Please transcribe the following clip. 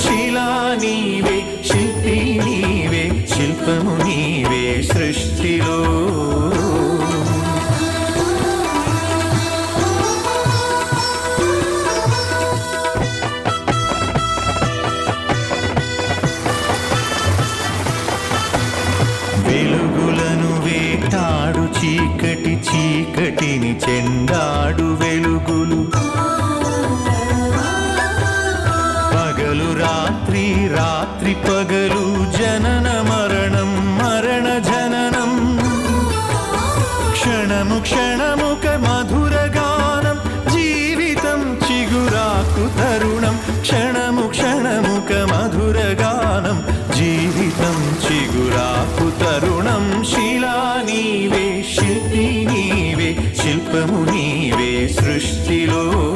శిలా నీవే, శిల్పి నీవే, శిల్పము నీవే సృష్టిలో. వెలుగులను వేటాడు చీకటి, చీకటిని చెండాడు వెలుగులు. పగలు రాత్రి, రాత్రి పగలు, జనన మరణం, మరణ జననం. క్షణము క్షణముక మధుర గానం, జీవితం చిగురాకు తరుణం. క్షణము క్షణముక మధుర గానం, జీవితం చిగురాకు తరుణం. శిలా నీవే, శిల్పి నీవే, శిల్పము నీవే సృష్టిలో.